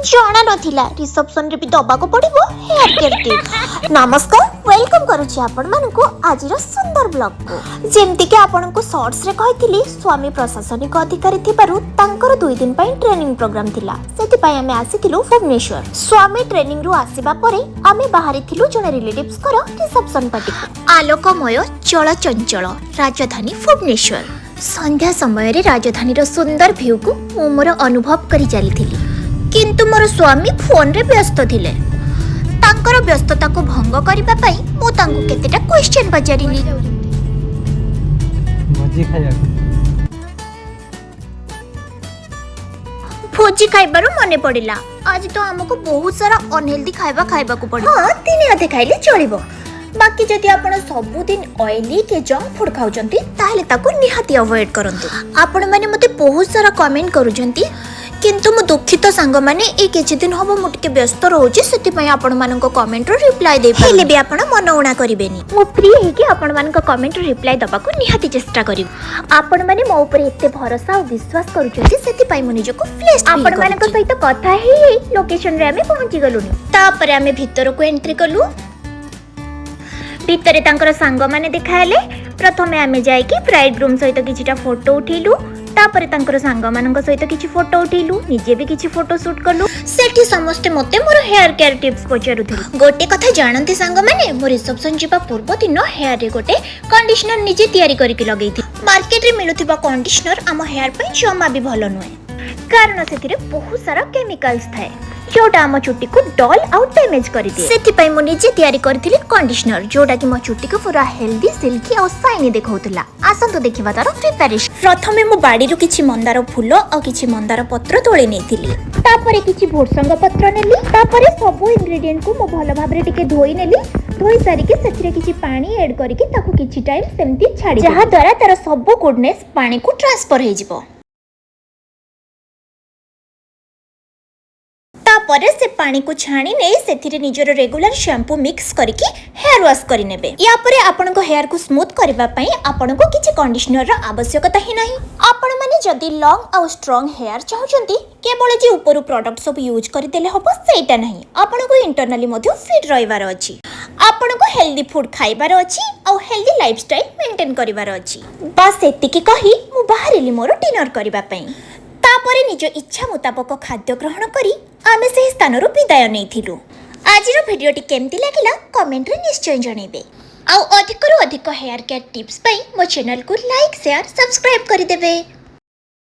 जणा नथिला रिसेप्शन रे भी दबाको पड़िबो हेयर केयर टिप। नमस्कार वेलकम करूची आपण मानकु आजिर सुंदर ब्लॉग को। जेमति के आपण को शॉर्ट्स रे कहितली स्वामी प्रशासनिक अधिकारी थिबारु तांकर 2 दिन पई ट्रेनिंग प्रोग्राम थिला। सेति पई हमें आसीथिलु भुवनेश्वर। स्वामी ट्रेनिंग रु आसीबा परे हमें बाहरी थिलु जने रिलेटिव्स कर रिसेप्शन पार्टी को। आलोकमय चल चंचल राजधानी भुवनेश्वर। संध्या समय रे राजधानी रो सुंदर व्यू को मु मोर अनुभव करि चलीथिली, किंतु मोर स्वामी फोन रे व्यस्त थिले। तांकर व्यस्तता को भंग करिबा पई मु तांको केतेटा क्वेश्चन पचारिली। भोजी खाइबारो मने पड़िला, आज तो हमको बहुत सारा अनहेल्दी खाइबा को पड़े। हां तीन अधे खाइले चलिबो, बाकी जदि आपण सबुदिन ऑयली के जंक फूड खाउचंती ताहले ताको निहाती अवॉइड करंतु। आपण माने मते बहुत सारा कमेंट करूचंती, किंतु मु दुखित सांग माने ए किछि दिन हबो मु टिके व्यस्त रहउची, सेति पई आपण मानको कमेंट रो रिप्लाई दे हेले भी आपण मन उणा करिवेनी। मु फ्री हे कि आपण मानको कमेंट रो रिप्लाई दबा को निहाती चेष्टा करिव। आपण माने मो ऊपर एते भरोसा और विश्वास करूचंती, सेति पई मु निजको फ्लेश आपण मानको सहित कथा हे लोकेशन रे हमें पहुंची गलुनी। तापर हमें भीतर को एंट्री कलु। भीतर तांकर सांग माने देखाले। प्रथमे आमे जाय कि ब्राइड ग्रूम सहित किछिटा फोटो उठेलु, तापर तांकर सांग मानक सहित किछि फोटो उठेलु, निजे भी किछि फोटो शूट करलु। सेठी समस्त मते मोर हेयर केयर टिप्स पचारुथिलु। गोटे कथा जानंती सांग माने मोर रिसेप्शन जिबा पूर्व दिन हेयर रे गोटे कंडीशनर निजे तयारी करके लगेइथि। मार्केट रे मिलुथिबा कंडीशनर आम हेयर पई जमा भी भलो नुए, कारण सेथिरे बहुत सारा केमिकल्स थाए जोटा आम चुट्टी को डल आउट डैमेज कर दिए। सेति पई मु निजे तयारी करथिली कंडीशनर जोटा कि मो चुट्टी को पूरा हेल्दी सिल्की और शाइनी देखौतला। आसंतु देखिबा तार प्रिपरेशन। प्रथमे मु बाड़ी रो किछि मंदार फूल और किछि मंदार पत्र तोळे नेथिली, तापरे किछि भोरसंग पत्र नेली, तापरे सब इंग्रेडिएंट को मु भलो भाबरे टिके धोई नेली। धोई सारी के सेथिरे किछि पानी ऐड करिके ताको किछि टाइम सेमति छाडी, जहा द्वारा तार सब गुडनेस पानी को ट्रांसफर हे जिवो। परे से पानी को छाणी नै सेथिरे निजर रेगुलर शैम्पू मिक्स करके हेयर वॉश करि नेबे। या परे आपन को हेयर को स्मूथ करबा पई आपन को किछि कंडीशनर रा आवश्यकता ही नाही। आपन माने जदी लॉन्ग और स्ट्रांग हेयर चाहउचंती केवल जे ऊपर प्रोडक्ट सब यूज करि देले हबो सेटा नाही। आपन को इंटरनली मध्ये फिट रहिबार अछि, आपन को हेल्दी फूड खाइबार अछि और हेल्दी लाइफस्टाइल मेंटेन करिबार अछि। बस एतिकी कही मु बाहरिली मोर डिनर करबा पई। तापरे निज इच्छा मुताबक खाद्य ग्रहण करी आमे से स्थान रो विदाय नेथिलु। आजिरो भिडियोटी केमती लागिला कमेंट रे निश्चय जणैबे। आ अधिक रु अधिक हेयर केयर टिप्स पई मो चैनल को लाइक शेयर सब्सक्राइब करि देबे।